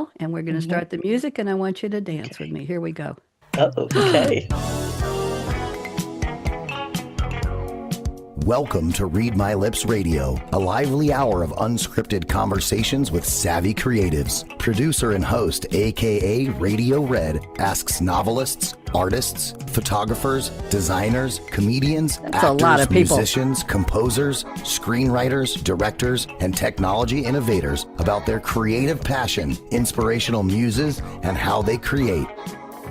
now, and we're going to start the music, and I want you to dance with me. Here we go. Okay. Welcome to Read My Lips Radio, a lively hour of unscripted conversations with savvy creatives. Producer and host, akaRadioRed, asks novelists, artists, photographers, designers, comedians, That's actors, musicians, composers, screenwriters, directors, and technology innovators about their creative passion, inspirational muses, and how they create.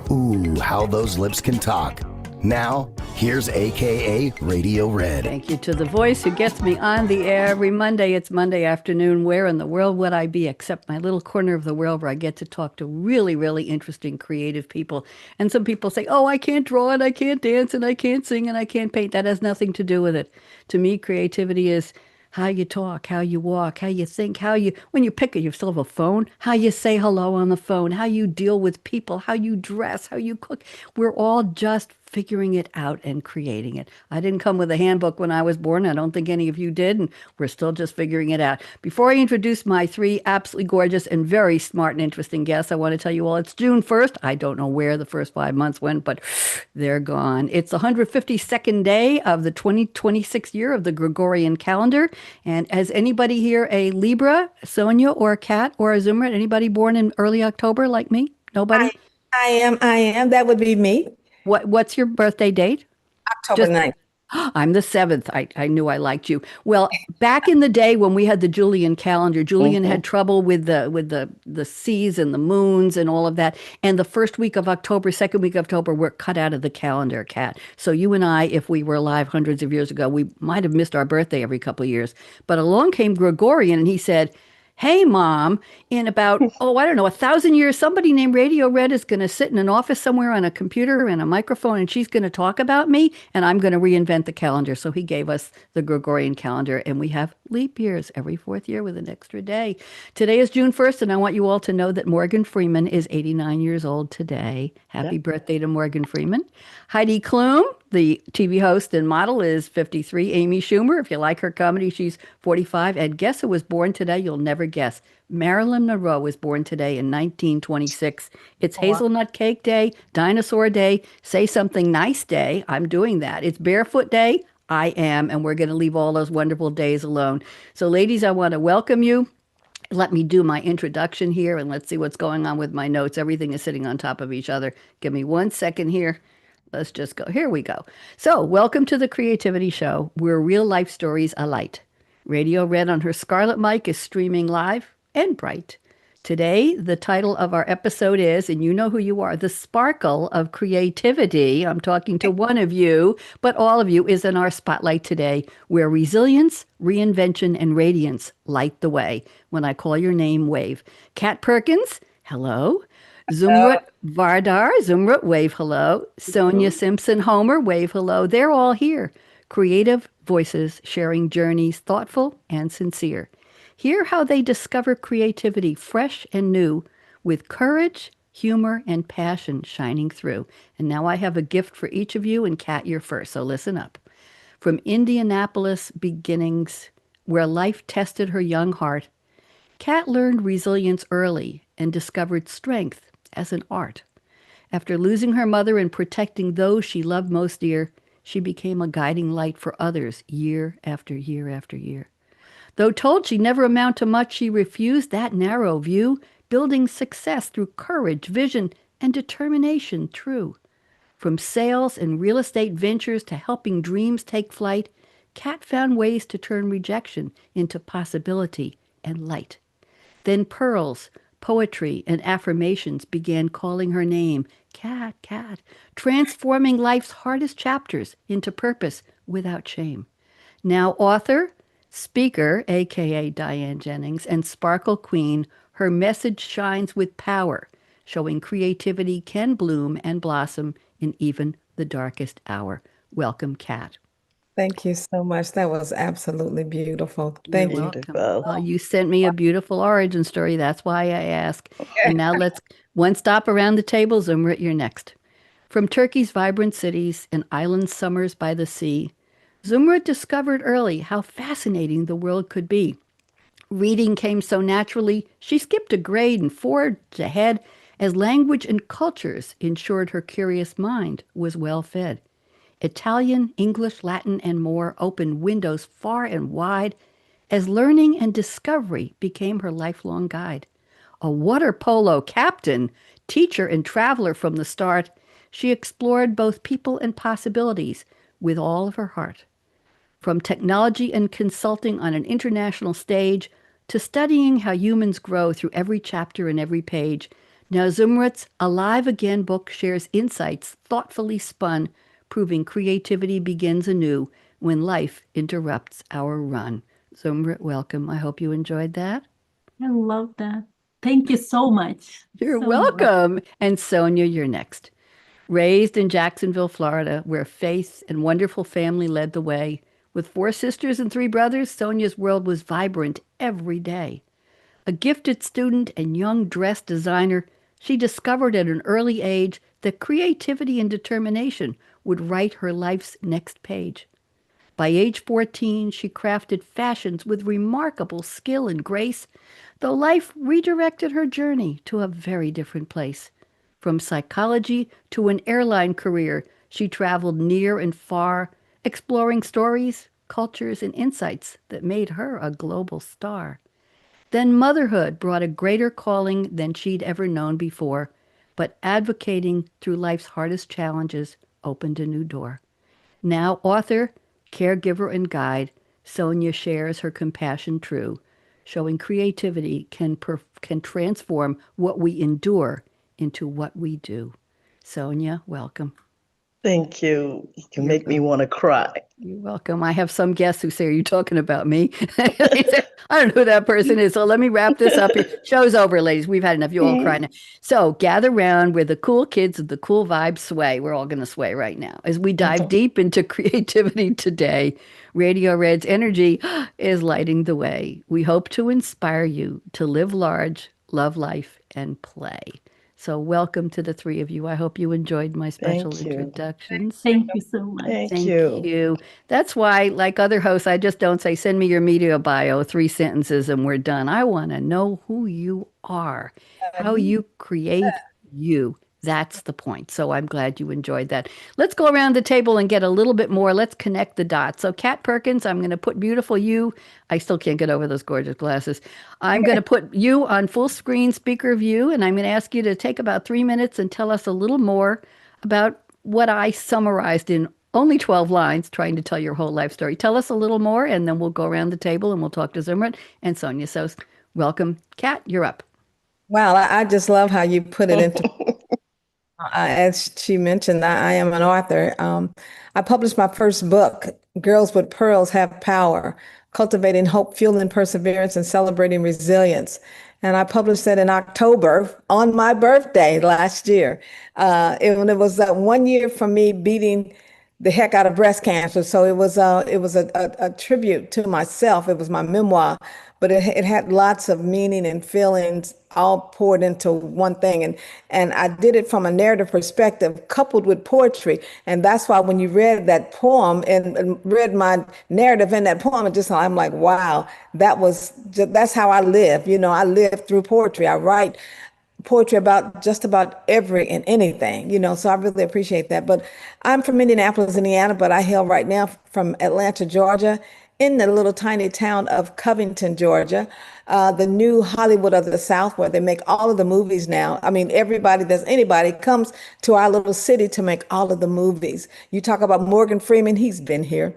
Ooh, how those lips can talk. Now, here's akaRadioRed. Thank you to the voice who gets me on the air every Monday. It's Monday afternoon. Where in the world would I be except my little corner of the world where I get to talk to really, really interesting, creative people. And some people say, oh, I can't draw and I can't dance and I can't sing and I can't paint. That has nothing to do with it. To me, creativity is how you talk, how you walk, how you think, when you pick it, you still have a phone, how you say hello on the phone, how you deal with people, how you dress, how you cook. We're all just figuring it out and creating it. I didn't come with a handbook when I was born. I don't think any of you did, and we're still just figuring it out. Before I introduce my three absolutely gorgeous and very smart and interesting guests, I want to tell you all it's June 1st. I don't know where the first 5 months went, but they're gone. It's the 152nd day of the 2026 year of the Gregorian calendar. And has anybody here a Libra, Sonja, or a Cat, or a Zumrut? Anybody born in early October like me? Nobody? I am. That would be me. What's your birthday date? October 9th. I'm the 7th. I knew I liked you. Well, back in the day when we had the Julian calendar, Julian had trouble with the seas and the moons and all of that. And the first week of October, second week of October, were cut out of the calendar, Kat. So you and I, if we were alive hundreds of years ago, we might have missed our birthday every couple of years. But along came Gregorian and he said, hey, Mom, in about, 1,000 years, somebody named Radio Red is going to sit in an office somewhere on a computer and a microphone, and she's going to talk about me, and I'm going to reinvent the calendar. So he gave us the Gregorian calendar, and we have leap years every fourth year with an extra day. Today is June 1st, and I want you all to know that Morgan Freeman is 89 years old today. Happy birthday to Morgan Freeman. Heidi Klum, the TV host and model, is 53. Amy Schumer, if you like her comedy, she's 45. And guess who was born today? You'll never guess. Marilyn Monroe was born today in 1926. It's Hazelnut Cake Day, Dinosaur Day, Say Something Nice Day. I'm doing that. It's Barefoot Day. I am. And we're going to leave all those wonderful days alone. So, ladies, I want to welcome you. Let me do my introduction here, and let's see what's going on with my notes. Everything is sitting on top of each other. Give me 1 second here. Let's just go. Here we go. So, welcome to the Creativity Show, where real life stories alight. Radio Red on her Scarlett Mic is streaming live and bright. Today, the title of our episode is, and you know who you are, The Sparkle of Creativity. I'm talking to one of you, but all of you is in our spotlight today, where resilience, reinvention, and radiance light the way. When I call your name, wave. Kat Perkins, hello. Zumrut Vardar, Zumrut, wave hello. Sonja Simpson Homer, wave hello. They're all here. Creative voices sharing journeys thoughtful and sincere. Hear how they discover creativity fresh and new with courage, humor, and passion shining through. And now I have a gift for each of you, and Kat, you're first, so listen up. From Indianapolis beginnings, where life tested her young heart, Kat learned resilience early and discovered strength as an art. After losing her mother and protecting those she loved most dear, she became a guiding light for others year after year after year. Though told she'd never amount to much, she refused that narrow view, building success through courage, vision, and determination true. From sales and real estate ventures to helping dreams take flight, Kat found ways to turn rejection into possibility and light. Then pearls, poetry, and affirmations began calling her name, Kat, Kat, transforming life's hardest chapters into purpose without shame. Now author, speaker, aka Diane Jennings, and Sparkle Queen, her message shines with power, showing creativity can bloom and blossom in even the darkest hour. Welcome, Kat. Thank you so much. That was absolutely beautiful. Thank you. You sent me a beautiful origin story. That's why I ask. And now let's one stop around the table. Zumrut, you're next. From Turkey's vibrant cities and island summers by the sea, Zumrut discovered early how fascinating the world could be. Reading came so naturally, she skipped a grade and forged ahead as language and cultures ensured her curious mind was well fed. Italian, English, Latin, and more opened windows far and wide as learning and discovery became her lifelong guide. A water polo captain, teacher, and traveler from the start, she explored both people and possibilities with all of her heart. From technology and consulting on an international stage to studying how humans grow through every chapter and every page, now Zumrut's Alive Again book shares insights thoughtfully spun, proving creativity begins anew when life interrupts our run. Zumrut, welcome. I hope you enjoyed that. I love that. Thank you so much. You're So welcome. And Sonja, you're next. Raised in Jacksonville, Florida, where faith and wonderful family led the way. With 4 sisters and 3 brothers, Sonja's world was vibrant every day. A gifted student and young dress designer, she discovered at an early age that creativity and determination would write her life's next page. By age 14, she crafted fashions with remarkable skill and grace, though life redirected her journey to a very different place. From psychology to an airline career, she traveled near and far, exploring stories, cultures, and insights that made her a global star. Then motherhood brought a greater calling than she'd ever known before, but advocating through life's hardest challenges opened a new door. Now author, caregiver, and guide, Sonja shares her compassion true, showing creativity can transform what we endure into what we do. Sonja, welcome. Thank you. You can make me want to cry. You're welcome. I have some guests who say, "Are you talking about me?" They say, I don't know who that person is. So let me wrap this up here. Show's over, ladies. We've had enough. You all cry now. So gather round where the cool kids of the cool vibe sway. We're all going to sway right now as we dive deep into creativity today. Radio Red's energy is lighting the way. We hope to inspire you to live large, love life, and play. So welcome to the 3 of you. I hope you enjoyed my special introductions. Thank you so much. Thank you. That's why, like other hosts, I just don't say, send me your media bio, 3 sentences, and we're done. I want to know who you are, how you create you. That's the point. So I'm glad you enjoyed that. Let's go around the table and get a little bit more. Let's connect the dots. So Kat Perkins, I'm going to put beautiful you. I still can't get over those gorgeous glasses. I'm going to put you on full screen speaker view, and I'm going to ask you to take about 3 minutes and tell us a little more about what I summarized in only 12 lines, trying to tell your whole life story. Tell us a little more, and then we'll go around the table and we'll talk to Zumrut and Sonja. So welcome. Kat, you're up. Wow, I just love how you put it into as she mentioned, I am an author. I published my first book, Girls with Pearls Have Power, Cultivating Hope, Fueling Perseverance, and Celebrating Resilience. And I published that in October on my birthday last year. It was 1 year from me beating the heck out of breast cancer. So it was a tribute to myself. It was my memoir, but it had lots of meaning and feelings all poured into one thing. And I did it from a narrative perspective coupled with poetry. And that's why when you read that poem and read my narrative in that poem, I'm like, wow, that's how I live. You know, I live through poetry. I write poetry about just about every and anything, you know, so I really appreciate that. But I'm from Indianapolis, Indiana, but I hail right now from Atlanta, Georgia, in the little tiny town of Covington, Georgia, the new Hollywood of the South, where they make all of the movies now. I mean, anybody comes to our little city to make all of the movies. You talk about Morgan Freeman, he's been here.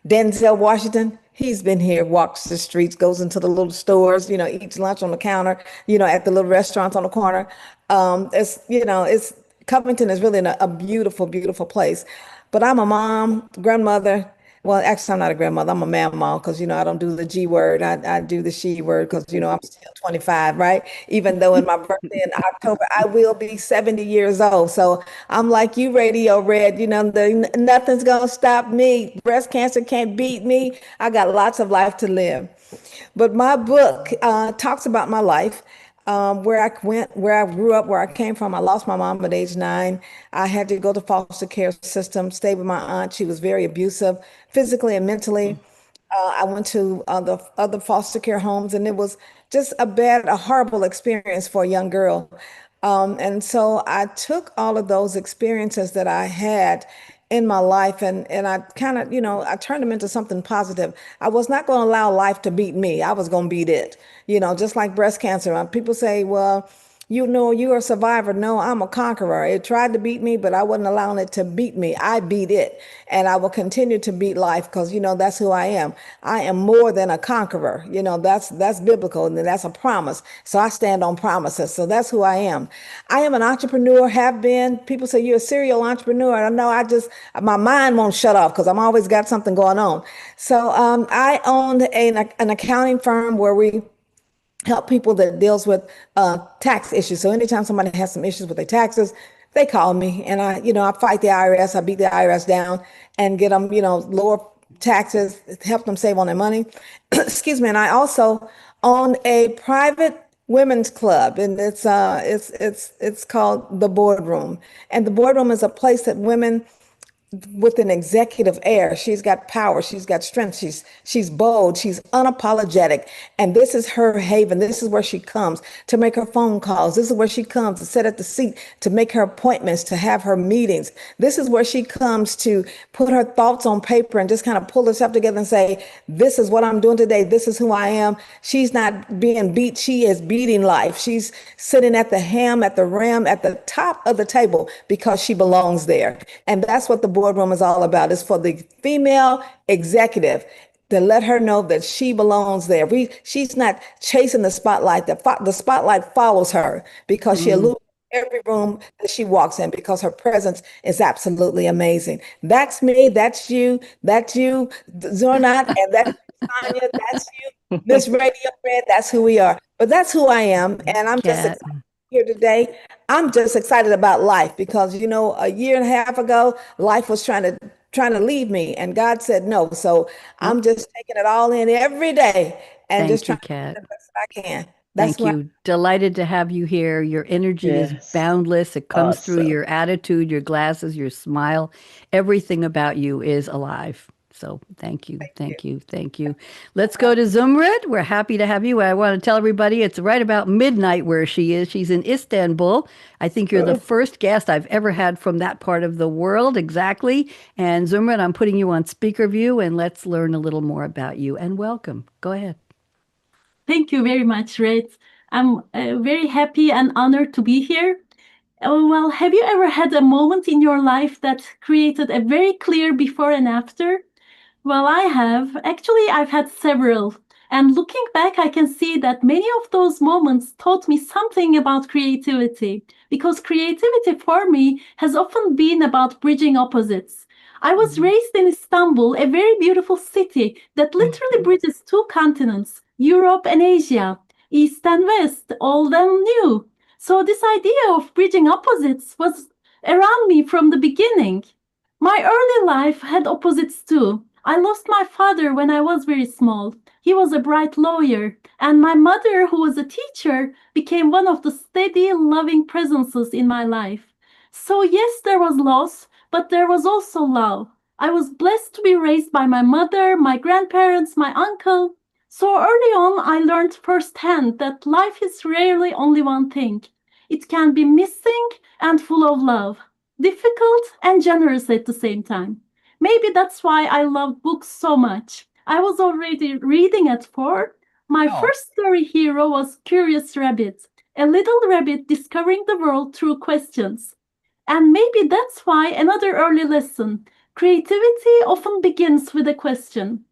Denzel Washington, he's been here, walks the streets, goes into the little stores, you know, eats lunch on the counter, you know, at the little restaurants on the corner. Covington is really a beautiful, beautiful place. But I'm a mom, grandmother. Well, actually, I'm not a grandmother. I'm a mom because, you know, I don't do the G word. I do the she word because, you know, I'm still 25, right? Even though in my birthday in October, I will be 70 years old. So I'm like you, Radio Red, you know, nothing's going to stop me. Breast cancer can't beat me. I got lots of life to live. But my book talks about my life. Where I went, where I grew up, where I came from. I lost my mom at age 9. I had to go to foster care system, stay with my aunt. She was very abusive, physically and mentally. I went to the other foster care homes, and it was just a horrible experience for a young girl. And so I took all of those experiences that I had in my life, and I kind of, I turned them into something positive. I was not going to allow life to beat me. I was going to beat it. Just like breast cancer. People say, well, you're a survivor. No, I'm a conqueror. It tried to beat me, but I wasn't allowing it to beat me. I beat it. And I will continue to beat life because, that's who I am. I am more than a conqueror. That's biblical, and that's a promise. So I stand on promises. So that's who I am. I am an entrepreneur, have been. People say you're a serial entrepreneur. I know my mind won't shut off because I'm always got something going on. So I owned an accounting firm where we help people that deals with tax issues. So anytime somebody has some issues with their taxes, they call me, and I fight the IRS. I beat the IRS down and get them, lower taxes, help them save on their money. Excuse me. And I also own a private women's club, and it's called the Boardroom. And the Boardroom is a place that women with an executive air. She's got power. She's got strength. She's bold. She's unapologetic. And this is her haven. This is where she comes to make her phone calls. This is where she comes to sit at the seat, to make her appointments, to have her meetings. This is where she comes to put her thoughts on paper and just kind of pull herself together and say, this is what I'm doing today. This is who I am. She's not being beat. She is beating life. She's sitting at the ham, at the rim, at the top of the table because she belongs there. And that's what the Boardroom is all about. It's for the female executive to let her know that she belongs there. She's not chasing the spotlight. The spotlight follows her because she illuminates every room that she walks in because her presence is absolutely amazing. That's me. That's you. That's you, Zumrut, and that's Sonja. That's you. This Radio Red. That's who we are. But that's who I am, and I'm just excited here today. I'm just excited about life because, a year and a half ago, life was trying to leave me, and God said no. So I'm just taking it all in every day and just trying to do the best I can. Thank you. Delighted to have you here. Your energy is boundless. It comes through your attitude, your glasses, your smile. Everything about you is alive. So thank you. Thank you. Let's go to Zumrut. We're happy to have you. I want to tell everybody it's right about midnight where she is. She's in Istanbul. I think you're the first guest I've ever had from that part of the world. Exactly. And Zumrut, I'm putting you on speaker view, and let's learn a little more about you. And welcome. Go ahead. Thank you very much, Red. I'm very happy and honored to be here. Well, have you ever had a moment in your life that created a very clear before and after? Well, I have. Actually, I've had several. And looking back, I can see that many of those moments taught me something about creativity, because creativity for me has often been about bridging opposites. I was raised in Istanbul, a very beautiful city that literally bridges two continents, Europe and Asia, East and West, old and new. So this idea of bridging opposites was around me from the beginning. My early life had opposites too. I lost my father when I was very small. He was a bright lawyer, and my mother, who was a teacher, became one of the steady, loving presences in my life. So yes, there was loss, but there was also love. I was blessed to be raised by my mother, my grandparents, my uncle. So early on, I learned firsthand that life is rarely only one thing. It can be missing and full of love, difficult and generous at the same time. Maybe that's why I love books so much. I was already reading at 4. My first story hero was Curious Rabbit, a little rabbit discovering the world through questions. And maybe that's why another early lesson, creativity often begins with a question.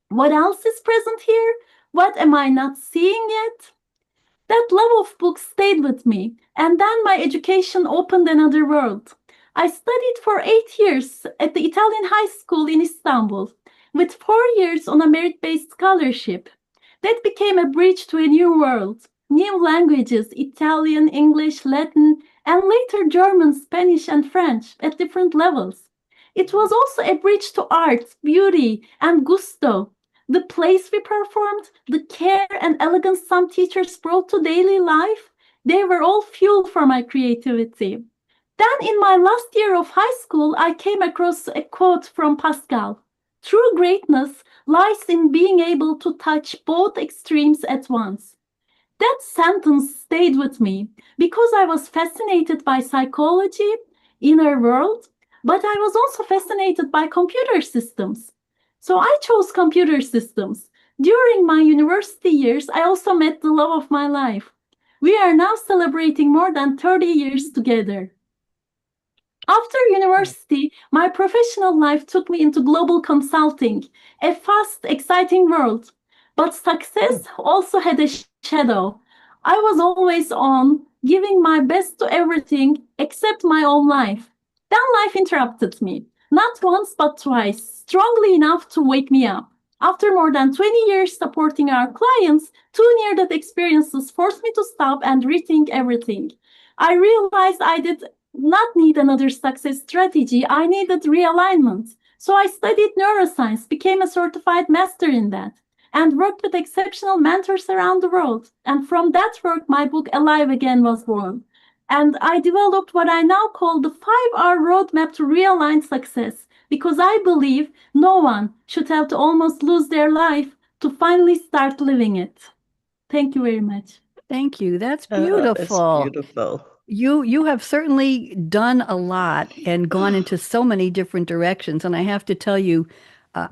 What else is present here? What am I not seeing yet? That love of books stayed with me, and then my education opened another world. I studied for 8 years at the Italian high school in Istanbul, with 4 years on a merit-based scholarship. That became a bridge to a new world, new languages, Italian, English, Latin, and later German, Spanish, and French at different levels. It was also a bridge to art, beauty, and gusto. The plays we performed, the care and elegance some teachers brought to daily life, they were all fuel for my creativity. Then in my last year of high school, I came across a quote from Pascal. True greatness lies in being able to touch both extremes at once. That sentence stayed with me because I was fascinated by psychology, inner world, but I was also fascinated by computer systems. So I chose computer systems. During my university years, I also met the love of my life. We are now celebrating more than 30 years together. After university, my professional life took me into global consulting, a fast, exciting world. But success also had a shadow. I was always on, giving my best to everything except my own life. Then life interrupted me, not once but twice, strongly enough to wake me up. After more than 20 years supporting our clients, two near-death experiences forced me to stop and rethink everything. I realized I did not need another success strategy. I needed realignment. So I studied neuroscience, became a certified master in that, and worked with exceptional mentors around the world. And from that work, my book Alive Again was born. And I developed what I now call the 5R roadmap to realign success, because I believe no one should have to almost lose their life to finally start living it. Thank you very much. Thank you. That's That's beautiful. beautiful. You have certainly done a lot and gone into so many different directions. And I have to tell you,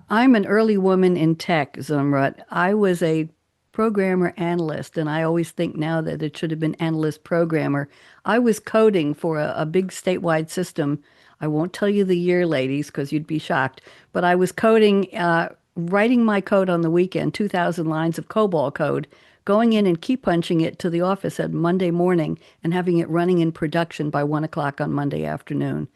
I'm an early woman in tech, Zumrut. I was a programmer analyst, and I always think now that it should have been analyst programmer. I was coding for a big statewide system. I won't tell you the year, ladies, because you'd be shocked. But I was coding, writing my code on the weekend, 2,000 lines of COBOL code, going in and key punching it to the office at Monday morning and having it running in production by 1 o'clock on Monday afternoon.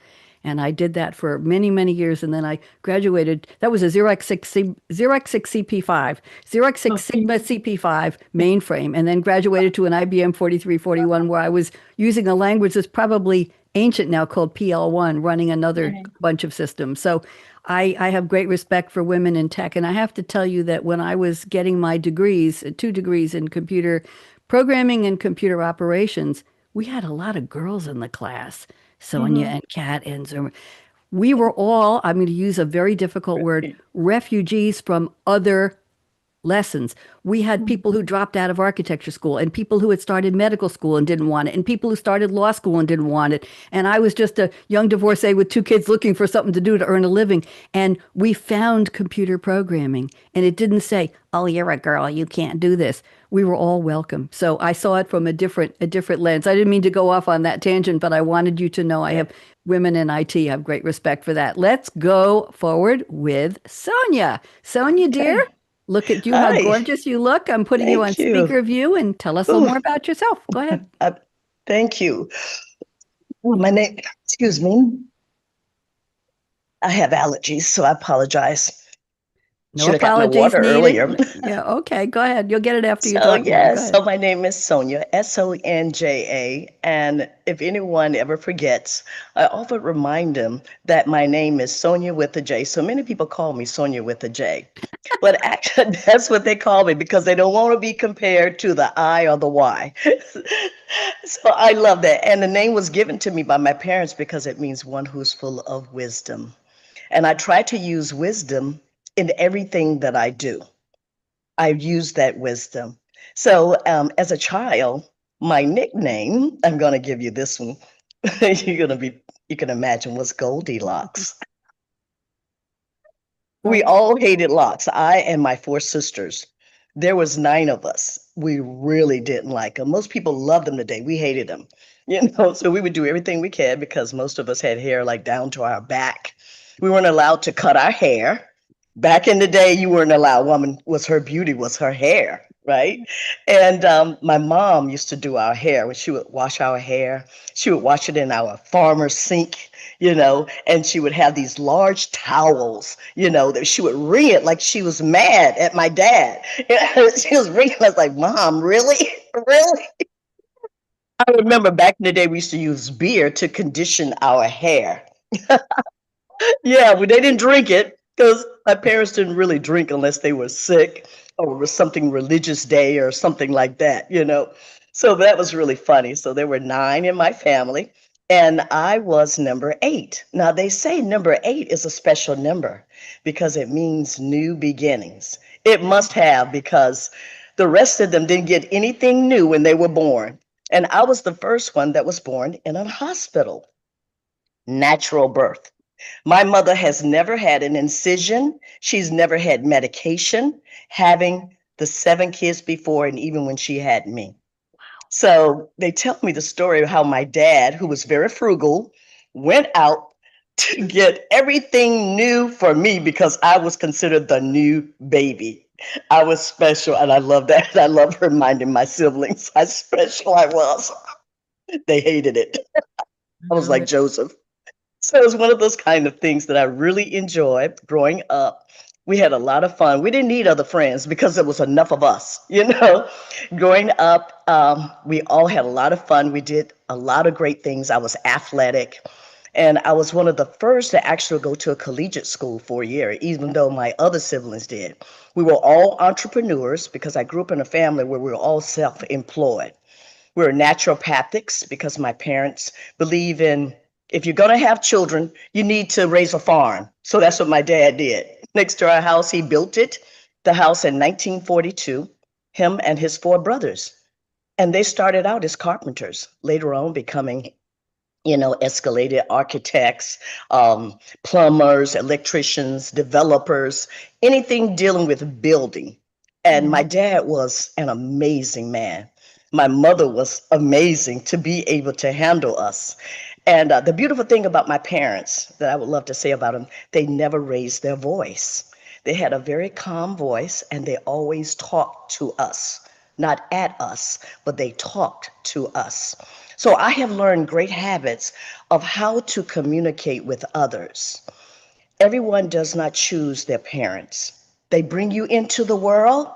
And I did that for many, many years. And then I graduated. That was a Xerox 6 CP5, Xerox 6 Sigma CP5 mainframe, and then graduated to an IBM 4341 where I was using a language that's probably ancient now called PL1, running another bunch of systems. So I have great respect for women in tech. And I have to tell you that when I was getting my degrees, 2 degrees in computer programming and computer operations, we had a lot of girls in the class, Sonja and Kat and Zumrut. We were all, I'm going to use a very difficult word, refugees from other lessons. We had people who dropped out of architecture school and people who had started medical school and didn't want it and people who started law school and didn't want it. And I was just a young divorcee with 2 kids looking for something to do to earn a living. And we found computer programming, and it didn't say, oh, you're a girl, you can't do this. We were all welcome. So I saw it from a different lens. I didn't mean to go off on that tangent, but I wanted you to know I have women in IT. I have great respect for that. Let's go forward with Sonja. Sonja, dear. Look at you, how Hi. gorgeous you look. I'm putting you on Thank you. speaker view, and tell us a little more about yourself. Go ahead. Thank you. My name, excuse me. I have allergies, so I apologize. No Should have got my apologies water needed. earlier. Yeah, okay, go ahead. You'll get it after you So talk. More. Go yes, ahead. so my name is Sonja, Sonja, and if anyone ever forgets, I often remind them that my name is Sonja with a J. So many people call me Sonja with a J, but actually that's what they call me because they don't want to be compared to the I or the Y. So I love that, and the name was given to me by my parents because it means one who's full of wisdom, and I try to use wisdom in everything that I do. I use that wisdom. So as a child, my nickname, I'm going to give you this one. You can imagine, was Goldilocks. We all hated locks. I and my 4 sisters. There was 9 of us. We really didn't like them. Most people loved them today. We hated them. So we would do everything we could because most of us had hair like down to our back. We weren't allowed to cut our hair. Back in the day, you weren't allowed. Woman was her beauty, was her hair, right? And my mom used to do our hair. When she would wash our hair, she would wash it in our farmer's sink, and she would have these large towels, that she would wring it like she was mad at my dad. She was wringing. I was like, Mom, really? Really? I remember back in the day, we used to use beer to condition our hair. Yeah, well, they didn't drink it because my parents didn't really drink unless they were sick or it was something religious day or something like that. So that was really funny. So there were 9 in my family. And I was number 8. Now, they say number 8 is a special number because it means new beginnings. It must have, because the rest of them didn't get anything new when they were born. And I was the first one that was born in a hospital, natural birth. My mother has never had an incision. She's never had medication, having the 7 kids before, and even when she had me. So they tell me the story of how my dad, who was very frugal, went out to get everything new for me because I was considered the new baby. I was special, and I love that. I love reminding my siblings how special I was. They hated it. I was like Joseph. So it was one of those kind of things that I really enjoyed growing up. We had a lot of fun. We didn't need other friends because there was enough of us, you know. Growing up, we all had a lot of fun. We did a lot of great things. I was athletic, and I was one of the first to actually go to a collegiate school for a year, even though my other siblings did. We were all entrepreneurs because I grew up in a family where we were all self-employed. We were naturopathics because my parents believe in, if you're going to have children, you need to raise a farm. So that's what my dad did. Next to our house, he built it, the house in 1942, him and his 4 brothers. And they started out as carpenters, later on becoming, escalated architects, plumbers, electricians, developers, anything dealing with building. And my dad was an amazing man. My mother was amazing to be able to handle us. And the beautiful thing about my parents that I would love to say about them, they never raised their voice. They had a very calm voice, and they always talked to us, not at us, but they talked to us. So I have learned great habits of how to communicate with others. Everyone does not choose their parents. They bring you into the world,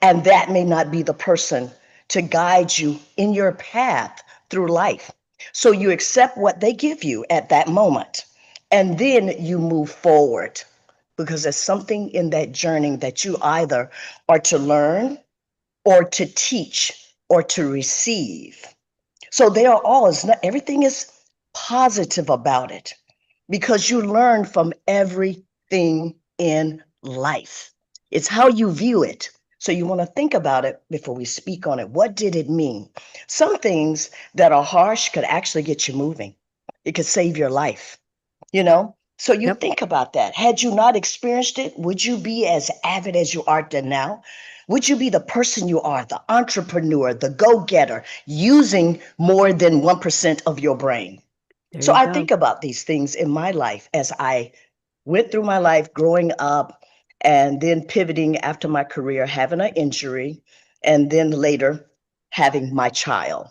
and that may not be the person to guide you in your path through life. So you accept what they give you at that moment, and then you move forward, because there's something in that journey that you either are to learn or to teach or to receive. So they are all, everything is positive about it, because you learn from everything in life. It's how you view it. So you want to think about it before we speak on it. What did it mean? Some things that are harsh could actually get you moving. It could save your life, So you think about that. Had you not experienced it, would you be as avid as you are now? Would you be the person you are, the entrepreneur, the go-getter, using more than 1% of your brain? So I think about these things in my life as I went through my life growing up, and then pivoting after my career, having an injury, and then later having my child.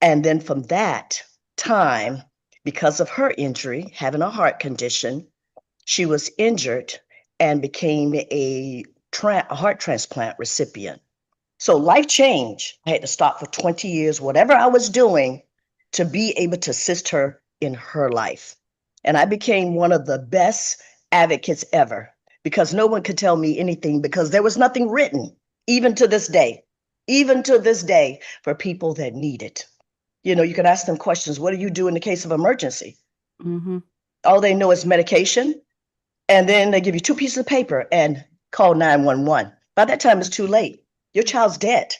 And then from that time, because of her injury, having a heart condition, she was injured and became a heart transplant recipient. So life changed. I had to stop for 20 years, whatever I was doing, to be able to assist her in her life. And I became one of the best advocates ever, because no one could tell me anything, because there was nothing written, even to this day, for people that need it. You can ask them questions. What do you do in the case of emergency? Mm-hmm. All they know is medication. And then they give you 2 pieces of paper and call 911. By that time, it's too late. Your child's dead.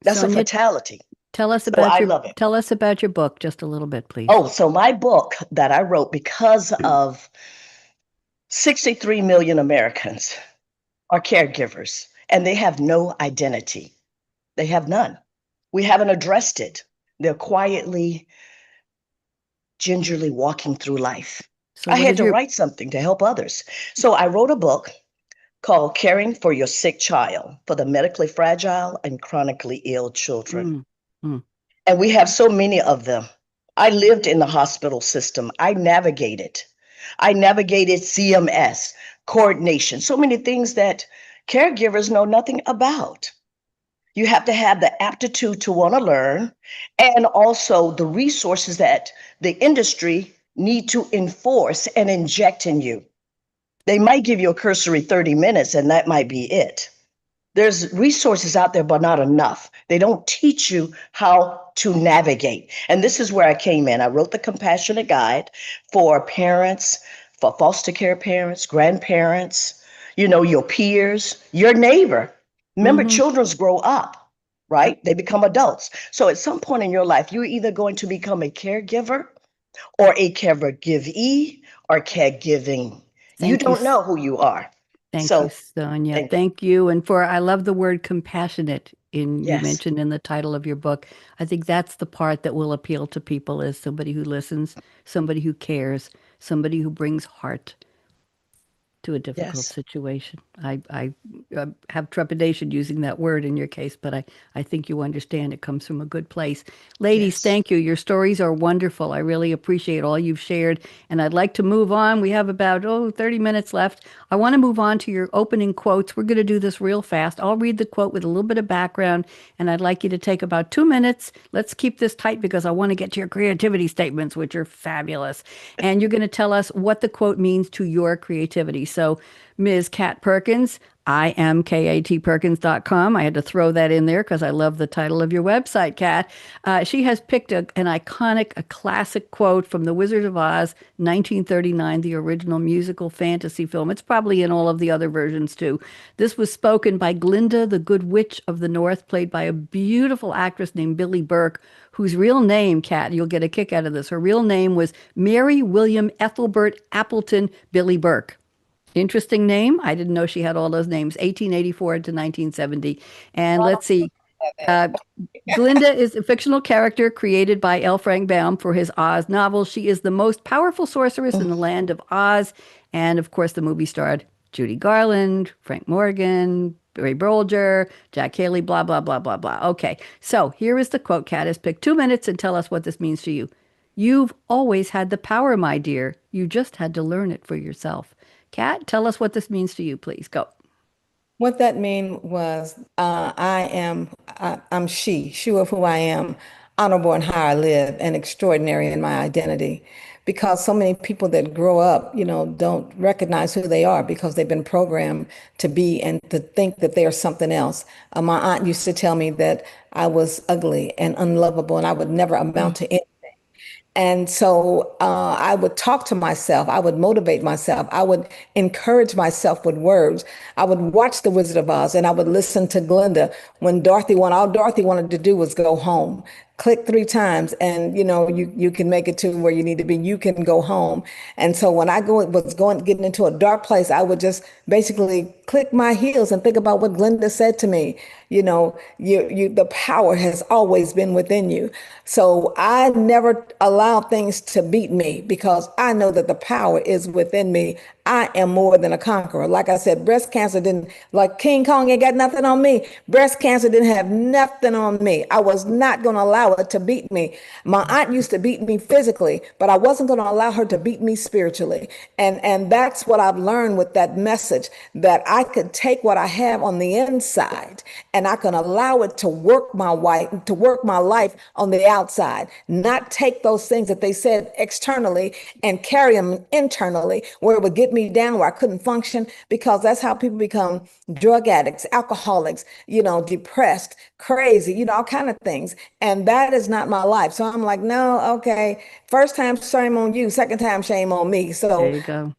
That's Sonja, a fatality. Tell us about your book just a little bit, please. Oh, so my book that I wrote, because of 63 million Americans are caregivers, and they have no identity. They have none. We haven't addressed it. They're quietly, gingerly walking through life. So I had to write something to help others. So I wrote a book called Caring for Your Sick Child, for the medically fragile and chronically ill children. And we have so many of them. I lived in the hospital system. I navigated CMS, coordination, so many things that caregivers know nothing about. You have to have the aptitude to want to learn, and also the resources that the industry need to enforce and inject in you. They might give you a cursory 30 minutes, and that might be it. There's resources out there, but not enough. They don't teach you how to navigate. And this is where I came in. I wrote the compassionate guide for parents, for foster care parents, grandparents, your peers, your neighbor. Remember, children grow up, right? They become adults. So at some point in your life, you're either going to become a caregiver or a caregivee or caregiving. You Thank you. don't know who you are. Thank So you, Sonja. thank you. Thank you. And I love the word compassionate you Yes. mentioned in the title of your book. I think that's the part that will appeal to people, is somebody who listens, somebody who cares, somebody who brings heart to a difficult Yes. situation. I have trepidation using that word in your case, but I think you understand it comes from a good place. Ladies, Yes. thank you. Your stories are wonderful. I really appreciate all you've shared. And I'd like to move on. We have about 30 minutes left. I want to move on to your opening quotes. We're going to do this real fast. I'll read the quote with a little bit of background, and I'd like you to take about 2 minutes. Let's keep this tight because I want to get to your creativity statements, which are fabulous. And you're going to tell us what the quote means to your creativity. So, Ms. Kat Perkins, I am katperkins.com. I had to throw that in there because I love the title of your website, Kat. She has picked an iconic, a classic quote from The Wizard of Oz, 1939, the original musical fantasy film. It's probably in all of the other versions too. This was spoken by Glinda, the Good Witch of the North, played by a beautiful actress named Billie Burke, whose real name, Kat, you'll get a kick out of this. Her real name was Mary William Ethelbert Appleton Billie Burke. Interesting name. I didn't know she had all those names, 1884 to 1970. And let's see. Glinda is a fictional character created by L. Frank Baum for his Oz novel. She is the most powerful sorceress in the land of Oz. And of course, the movie starred Judy Garland, Frank Morgan, Ray Bolger, Jack Haley, blah, blah, blah, blah, blah. Okay, so here is the quote. Kat has picked 2 minutes and tell us what this means to you. You've always had the power, my dear. You just had to learn it for yourself. Kat, tell us what this means to you, please. Go. What that mean was, I'm she of who I am, honorable in how I live, and extraordinary in my identity. Because so many people that grow up, don't recognize who they are because they've been programmed to be and to think that they are something else. My aunt used to tell me that I was ugly and unlovable and I would never amount to anything. And so I would talk to myself. I would motivate myself. I would encourage myself with words. I would watch The Wizard of Oz and I would listen to Glinda when all Dorothy wanted to do was go home. Click 3 times and you can make it to where you need to be. You can go home. And so when I getting into a dark place, I would just basically click my heels and think about what Glinda said to me. The power has always been within you. So I never allow things to beat me because I know that the power is within me. I am more than a conqueror. Like I said, breast cancer like King Kong ain't got nothing on me. Breast cancer didn't have nothing on me. I was not going to allow it to beat me. My aunt used to beat me physically, but I wasn't going to allow her to beat me spiritually. And that's what I've learned with that message, that I could take what I have on the inside and I can allow it to work my life on the outside, not take those things that they said externally and carry them internally where it would get me down where I couldn't function, because that's how people become drug addicts, alcoholics, depressed, crazy, all kind of things. And that is not my life. So I'm like, no, okay. First time, shame on you. Second time, shame on me. So there you go.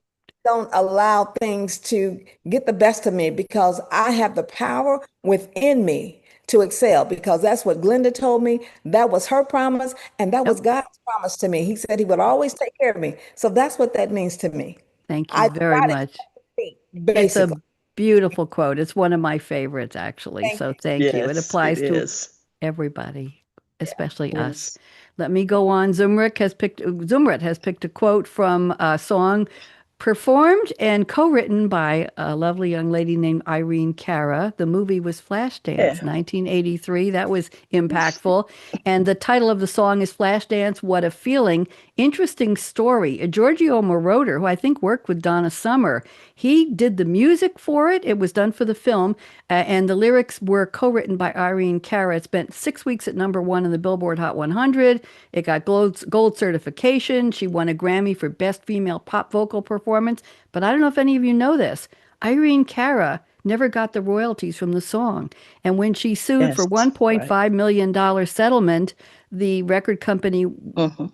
Don't allow things to get the best of me because I have the power within me to excel, because that's what Glinda told me. That was her promise. And that was God's promise to me. He said he would always take care of me. So that's what that means to me. Thank you very much. It's a beautiful quote. It's one of my favorites, actually. So thank you. It applies to everybody, especially us. Let me go on. Zumrut has picked a quote from a song performed and co-written by a lovely young lady named Irene Cara. The movie was Flashdance, 1983. That was impactful. And the title of the song is Flashdance, What a Feeling. Interesting story. Giorgio Moroder, who I think worked with Donna Summer, he did the music for it. It was done for the film, and the lyrics were co-written by Irene Cara. It spent 6 weeks at #1 in the Billboard Hot 100. It got gold certification. She won a Grammy for Best Female Pop Vocal Performance. But I don't know if any of you know this. Irene Cara never got the royalties from the song. And when she sued for Yes, right. $1.5 million settlement, the record company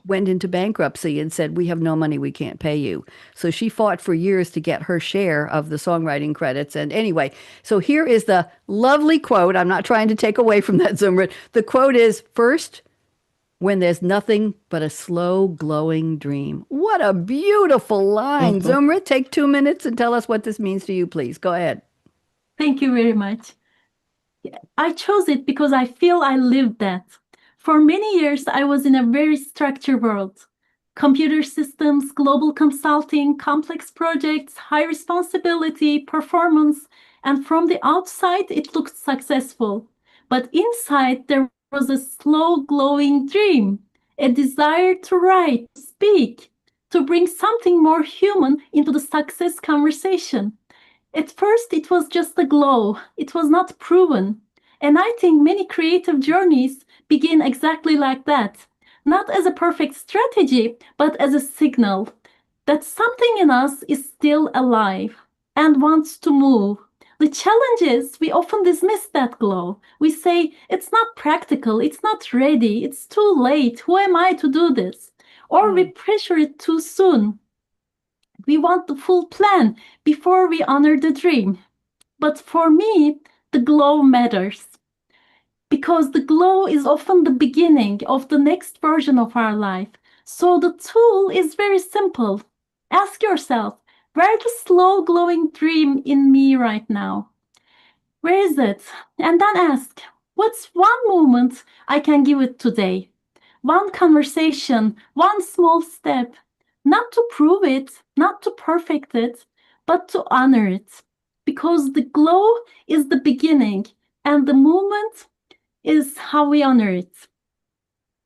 went into bankruptcy and said, we have no money, we can't pay you. So she fought for years to get her share of the songwriting credits. And anyway, so here is the lovely quote. I'm not trying to take away from that, Zumrut. The quote is, first, when there's nothing but a slow glowing dream. What a beautiful line. Zumrut, take 2 minutes and tell us what this means to you, please. Go ahead. Thank you very much. I chose it because I feel I lived that. For many years, I was in a very structured world. Computer systems, global consulting, complex projects, high responsibility, performance, and from the outside, it looked successful. But inside, there was a slow glowing dream, a desire to write, to speak, to bring something more human into the success conversation. At first, it was just a glow. It was not proven. And I think many creative journeys begin exactly like that. Not as a perfect strategy, but as a signal that something in us is still alive and wants to move. The challenge is we often dismiss that glow. We say, it's not practical, it's not ready, it's too late. Who am I to do this? Or we pressure it too soon. We want the full plan before we honor the dream. But for me, the glow matters because the glow is often the beginning of the next version of our life. So the tool is very simple. Ask yourself, where's the slow glowing dream in me right now? Where is it? And then ask, what's one moment I can give it today? One conversation, one small step. Not to prove it, not to perfect it, but to honor it. Because the glow is the beginning and the movement is how we honor it.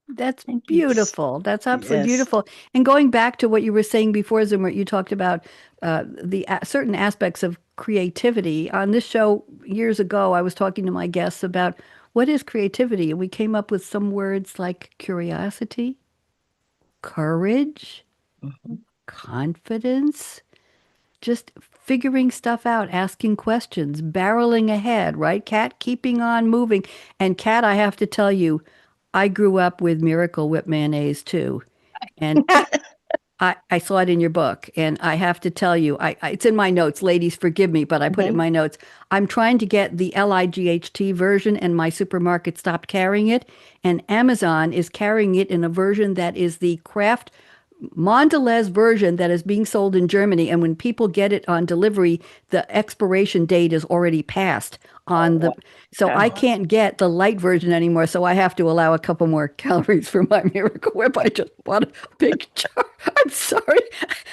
That's Thank you. beautiful. That's absolutely Yes. beautiful. And going back to what you were saying before, Zumrut, you talked about certain aspects of creativity. On this show years ago, I was talking to my guests about what is creativity, and we came up with some words like curiosity, courage, confidence, just figuring stuff out, asking questions, barreling ahead, right, Kat? Keeping on moving. And Kat, I have to tell you, I grew up with Miracle Whip mayonnaise too. And I saw it in your book. And I have to tell you, it's in my notes. Ladies, forgive me, but I put it in my notes. I'm trying to get the LIGHT version, and my supermarket stopped carrying it. And Amazon is carrying it in a version that is the Kraft Mondelez version that is being sold in Germany. And when people get it on delivery, the expiration date is already passed on the, so I can't get the light version anymore. So I have to allow a couple more calories for my Miracle Whip. I just want a big jar. I'm sorry.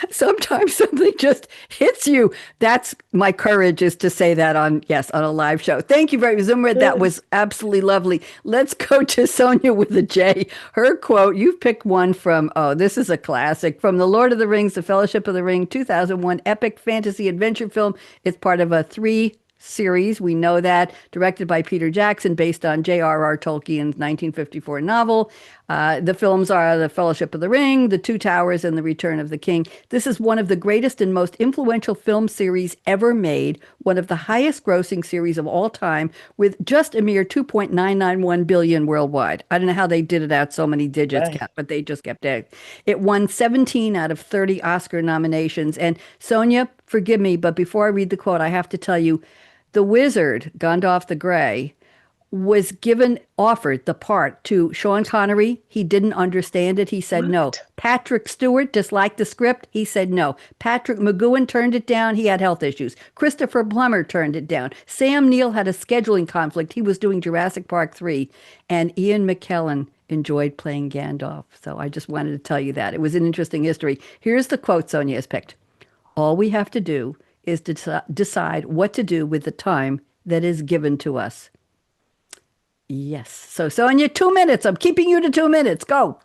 Sometimes something just hits you. That's my courage, is to say that on a live show. Thank you very much, Zumrut. That was absolutely lovely. Let's go to Sonja with a J. Her quote, you've picked one from, this is a classic, from The Lord of the Rings, The Fellowship of the Ring, 2001 epic fantasy adventure film. It's part of a 3 series. We know that, directed by Peter Jackson, based on J.R.R. Tolkien's 1954 novel. The films are The Fellowship of the Ring, The Two Towers, and The Return of the King. This is one of the greatest and most influential film series ever made, one of the highest grossing series of all time, with just a mere 2.991 billion worldwide. I don't know how they did it out so many digits, Right. but they just kept it. It won 17 out of 30 Oscar nominations. And Sonja, forgive me, but before I read the quote, I have to tell you, the wizard, Gandalf the Grey, was offered the part to Sean Connery. He didn't understand it. He said no. Patrick Stewart disliked the script. He said no. Patrick McGowan turned it down. He had health issues. Christopher Plummer turned it down. Sam Neill had a scheduling conflict. He was doing Jurassic Park 3. And Ian McKellen enjoyed playing Gandalf. So I just wanted to tell you that. It was an interesting history. Here's the quote Sonja has picked. All we have to do is to decide what to do with the time that is given to us. Yes. So Sonja, 2 minutes. I'm keeping you to 2 minutes. Go.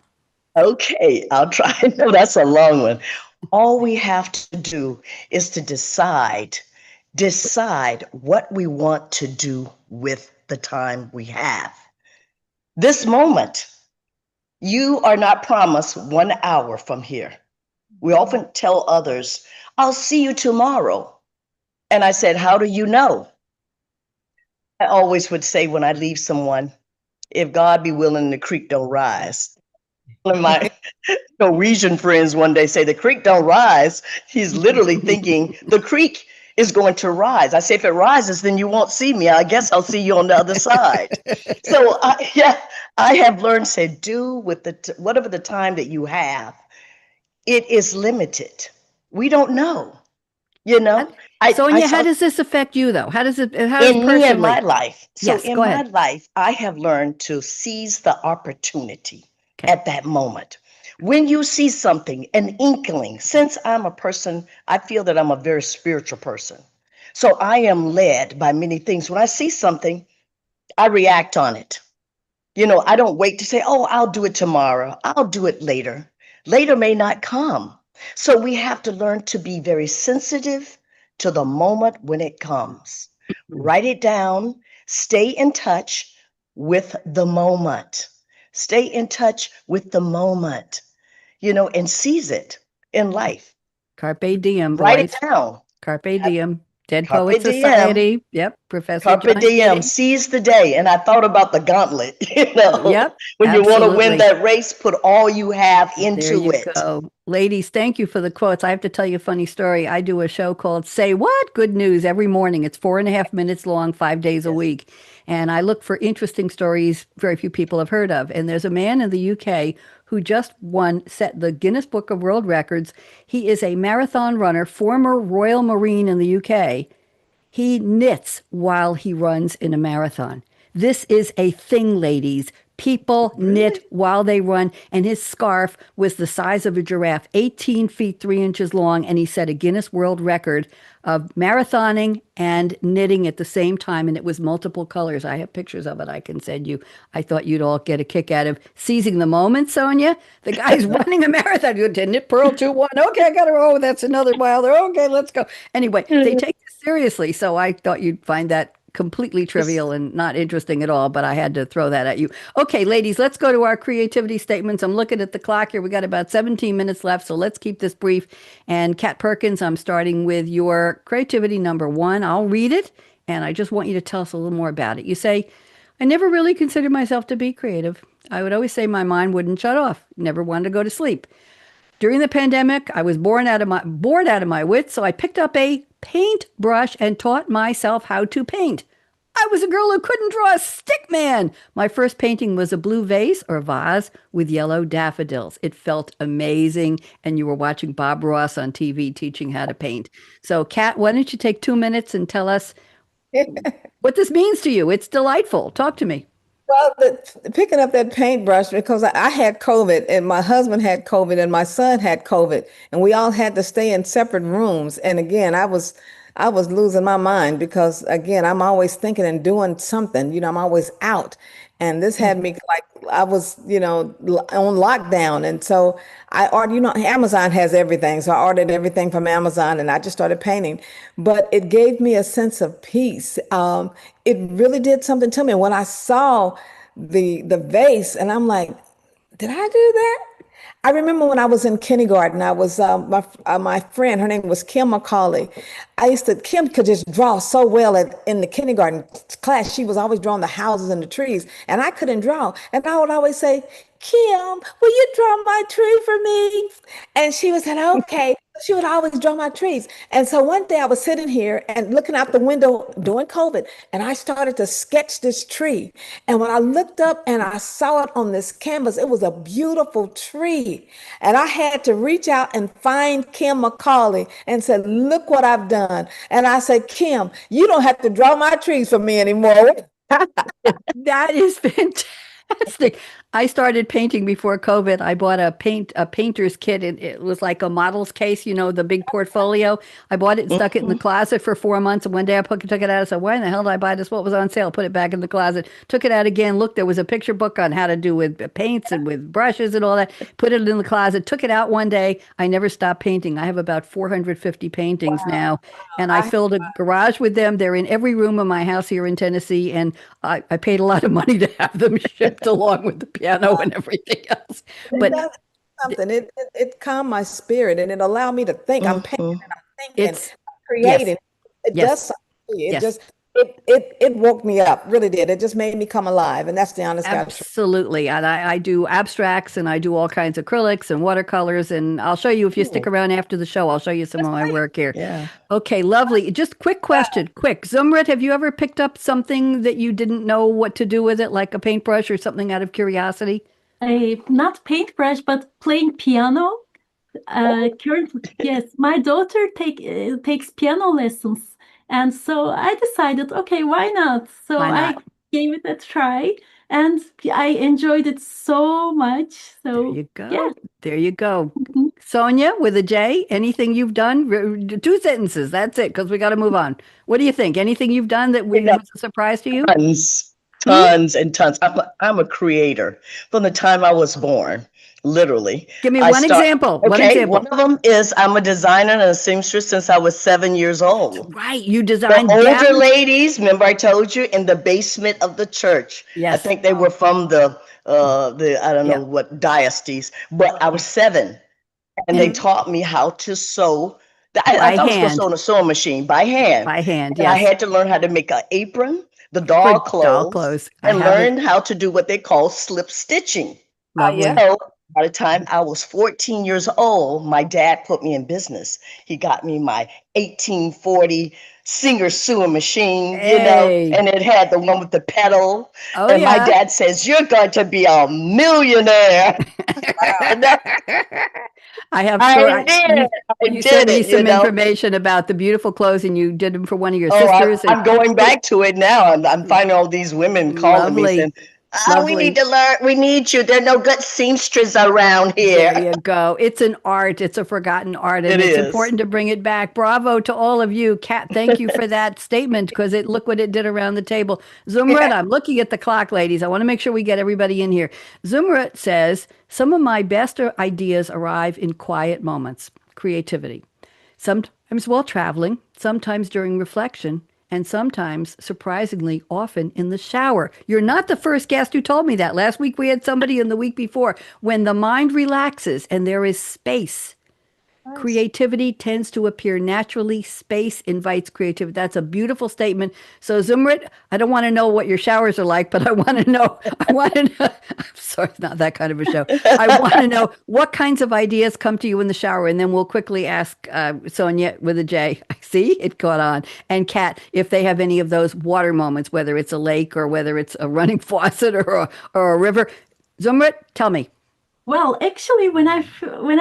Okay, I'll try. No, that's a long one. All we have to do is to decide what we want to do with the time we have. This moment, you are not promised 1 hour from here. We often tell others, I'll see you tomorrow. And I said, how do you know? I always would say when I leave someone, if God be willing, the creek don't rise. One of my Norwegian friends one day say the creek don't rise. He's literally thinking the creek is going to rise. I say, if it rises, then you won't see me. I guess I'll see you on the other side. So I have learned to do with whatever the time that you have. It is limited. We don't know, you know. Sonja, I how saw does this affect you though? How does in me and my personally? life. So Yes, in go my ahead. life, I have learned to seize the opportunity Okay. at that moment. When you see something, an inkling, since I'm a person, I feel that I'm a very spiritual person. So I am led by many things. When I see something, I react on it. You know, I don't wait to say, oh, I'll do it tomorrow. I'll do it later. Later may not come. So we have to learn to be very sensitive to the moment when it comes. Write it down, stay in touch with the moment. Stay in touch with the moment, you know, and seize it in life. Carpe diem, Write boys. it down. Carpe diem. Dead Carpe Poet diem. Society. Yep. Professor Carpe John diem, Keating. seize the day. And I thought about the gauntlet, you know, Yep. when you want to win Absolutely. that race, put all you have There into you it. go. Ladies, thank you for the quotes. I have to tell you a funny story. I do a show called Say What? Good News every morning. It's 4.5 minutes long, 5 days a week. And I look for interesting stories very few people have heard of. And there's a man in the UK who just set the Guinness Book of World Records. He is a marathon runner, former Royal Marine in the UK. He knits while he runs in a marathon. This is a thing, ladies. People knit while they run, and his scarf was the size of a giraffe, 18 feet 3 inches long, and he set a Guinness World Record of marathoning and knitting at the same time, and it was multiple colors. I have pictures of it I can send you. I thought you'd all get a kick out of seizing the moment, Sonja. The guy's running a marathon. You did knit, purl, 2, 1. Okay, I got to. Oh, that's another mile there. Okay, let's go. Anyway, they take this seriously, so I thought you'd find that completely trivial and not interesting at all, but I had to throw that at you. Okay, ladies, let's go to our creativity statements. I'm looking at the clock here. We got about 17 minutes left, so let's keep this brief. And Kat Perkins, I'm starting with your creativity number 1. I'll read it, and I just want you to tell us a little more about it. You say, I never really considered myself to be creative. I would always say my mind wouldn't shut off. Never wanted to go to sleep. During the pandemic, I was bored out of my wits, so I picked up a paintbrush and taught myself how to paint. I was a girl who couldn't draw a stick man. My first painting was a blue vase or vase with yellow daffodils. It felt amazing, and you were watching Bob Ross on TV teaching how to paint. So, Kat, why don't you take 2 minutes and tell us what this means to you? It's delightful. Talk to me. Well, picking up that paintbrush because I had COVID and my husband had COVID and my son had COVID and we all had to stay in separate rooms. And again, I was losing my mind because again, I'm always thinking and doing something, I'm always out. And this had me like I was, on lockdown. And so I ordered, Amazon has everything. So I ordered everything from Amazon and I just started painting. But it gave me a sense of peace. It really did something to me. When I saw the vase and I'm like, did I do that? I remember when I was in kindergarten, I was my friend, her name was Kim McCauley. Kim could just draw so well in the kindergarten class. She was always drawing the houses and the trees, and I couldn't draw. And I would always say, Kim, will you draw my tree for me? And she would say, okay. She would always draw my trees. And so one day I was sitting here and looking out the window during COVID, and I started to sketch this tree. And when I looked up and I saw it on this canvas, it was a beautiful tree. And I had to reach out and find Kim McCauley and said, look what I've done. And I said, Kim, you don't have to draw my trees for me anymore. That is fantastic. I started painting before COVID. I bought a painter's kit. It was like a model's case, the big portfolio. I bought it and stuck it in the closet for 4 months. And one day I took it out. I said, why in the hell did I buy this? What was on sale? Put it back in the closet. Took it out again. Look, there was a picture book on how to do with paints and with brushes and all that. Put it in the closet. Took it out one day. I never stopped painting. I have about 450 paintings now. And I filled a garage with them. They're in every room of my house here in Tennessee. And I paid a lot of money to have them shipped along with the piano and everything else. But that's something. It calmed my spirit and it allowed me to think. I'm painting and I'm thinking, it's I'm creating. yes. It Yes. does something to you. It Yes. just it woke me up, really did. It just made me come alive, and that's the honest God truth. Absolutely. And I do abstracts and I do all kinds of acrylics and watercolors. And I'll show you if you stick Cool. around after the show, I'll show you some of my work here. Yeah. Okay, lovely. Just quick question, quick. Zumrut, have you ever picked up something that you didn't know what to do with it, like a paintbrush or something out of curiosity? Not paintbrush, but playing piano. Currently, yes, my daughter takes piano lessons, and so I decided, okay, why not? So Why I not? gave it a try, and I enjoyed it so much. There So you yeah. go. There you go. Mhm. Sonja, with a J, anything you've done? Two sentences. That's it, because we got to move on. What do you think? Anything you've done that You know, was a surprise to you? tons, Hmm? tons and tons. I'm a creator from the time I was born, literally. Give me I one start, example. One okay, one example. of them is I'm a designer and a seamstress since I was 7 years old. Right. You The designed older gowns. ladies, remember I told you, in the basement of the church. I Yes. think they were from the I don't know Yeah. what diocese, but I was 7, and they And taught me how to sew. I by thought I was supposed to sew hand. on a sewing machine by hand, By hand. and I Yes. had to learn how to make an apron, the For doll doll clothes, clothes. I and have it. learn how to do what they call slip stitching. Lovely. So by the time I was 14 years old, my dad put me in business. He got me my 1840 Singer sewing machine, Hey. and it had the one with the pedal. Oh, And my yeah. dad says, "You're going to be a millionaire." And I have I story. did. I You sent did me it, some information about the beautiful clothes, and you did them for one of your Oh, sisters. And I'm going back to it now. I'm finding all these women calling me lovely, saying, we need lovely. to learn. We need you. There are no good seamstresses around There here. you go. It's an art. It's a forgotten art, and It it's is. important to bring it back. Bravo to all of you. Kat, thank you for that statement because look what it did around the table. Zumrut, Yeah. I'm looking at the clock, ladies. I want to make sure we get everybody in here. Zumrut says, some of my best ideas arrive in quiet moments, creativity. Sometimes while traveling, sometimes during reflection, and sometimes, surprisingly, often in the shower. You're not the first guest who told me that. Last week we had somebody, and the week before. When the mind relaxes and there is space, Nice. creativity tends to appear naturally. Space invites creativity. That's a beautiful statement. So, Zumrit, I don't want to know what your showers are like, but I want to know. I want to know. I'm sorry, it's not that kind of a show. I want to know what kinds of ideas come to you in the shower, and then we'll quickly ask Sonja with a J. I see it caught on, and Kat if they have any of those water moments, whether it's a lake or whether it's a running faucet or a river. Zumrit, tell me. Well, actually, when I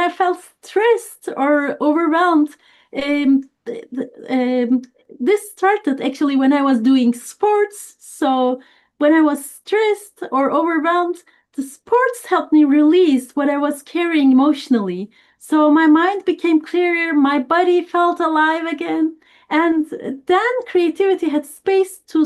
felt stressed or overwhelmed, this started actually when I was doing sports. So when I was stressed or overwhelmed, the sports helped me release what I was carrying emotionally. So my mind became clearer, my body felt alive again, and then creativity had space to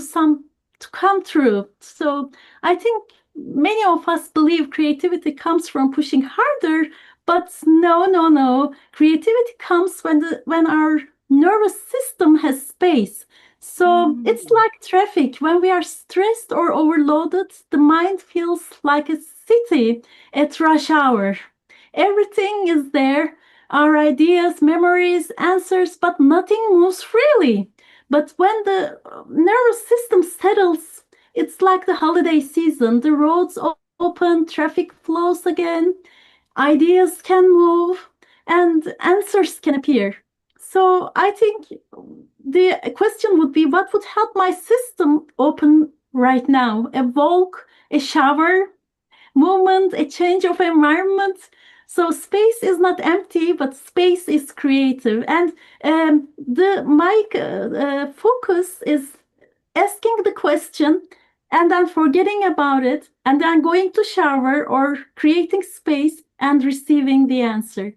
come through. So I think many of us believe creativity comes from pushing harder, but no, no, no. Creativity comes when our nervous system has space. So it's like traffic. When we are stressed or overloaded, the mind feels like a city at rush hour. Everything is there, our ideas, memories, answers, but nothing moves freely. But when the nervous system settles, it's like the holiday season. The roads open, traffic flows again, ideas can move, and answers can appear. So I think the question would be, what would help my system open right now? A walk, a shower, movement, a change of environment. So space is not empty, but space is creative. And my focus is asking the question and then forgetting about it and then going to shower or creating space and receiving the answer.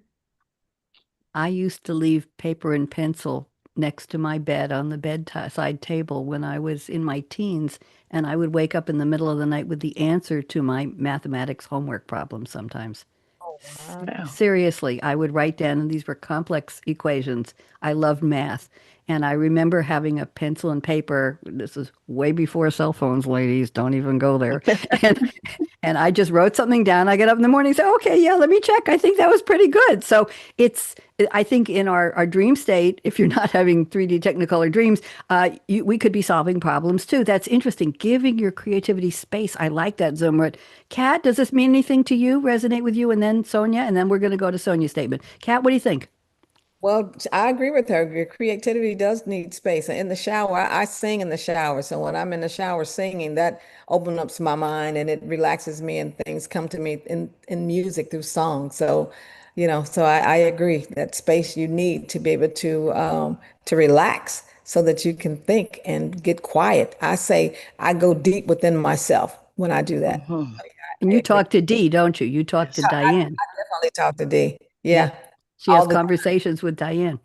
I used to leave paper and pencil next to my bed on the bedside table when I was in my teens, and I would wake up in the middle of the night with the answer to my mathematics homework problem sometimes. Wow. Seriously, I would write down, and these were complex equations. I loved math. And I remember having a pencil and paper. This is way before cell phones, ladies. Don't even go there. And, and I just wrote something down. I get up in the morning and say, okay, yeah, let me check. I think that was pretty good. So it's I think in our dream state, if you're not having 3D Technicolor dreams, we could be solving problems too. That's interesting. Giving your creativity space. I like that, Zumrut. Kat, does this mean anything to you? Resonate with you? And then Sonja, and then we're going to go to Sonja's statement. Kat, what do you think? Well, I agree with her. Your creativity does need space. In the shower, I sing in the shower. So when I'm in the shower singing, that opens up my mind and it relaxes me and things come to me in music through song. So, so I agree that space you need to be able to relax so that you can think and get quiet. I say I go deep within myself when I do that. Mhm. And I you agree. talk to Dee, don't you? You talk to Yes. Diane. Definitely talk to D. Yeah. Yeah. She has All the conversations with Diane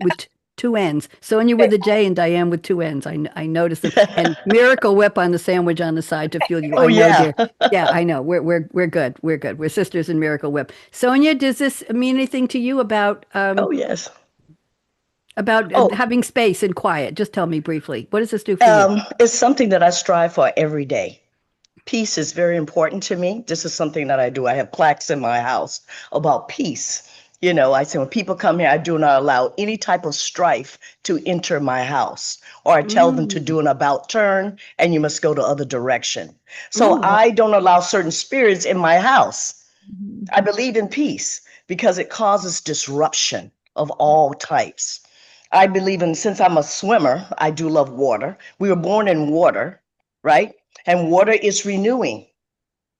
with two N's. Sonja with a J and Diane with two N's. I noticed them. And Miracle Whip on the sandwich on the side to fuel you. Oh I know, yeah. dear. Yeah, I know. We're good. We're good. We're sisters in Miracle Whip. Sonja, does this mean anything to you Oh yes. about Oh, having space and quiet? Just tell me briefly. What does this do for you? it's something that I strive for every day. Peace is very important to me. This is something that I do. I have plaques in my house about peace. I say when people come here, I do not allow any type of strife to enter my house, or I tell them to Mm, do an about turn and you must go the other direction. So ooh, I don't allow certain spirits in my house. Mhm. I believe in peace because it causes disruption of all types. I believe in, since I'm a swimmer, I do love water. We were born in water, right? And water is renewing.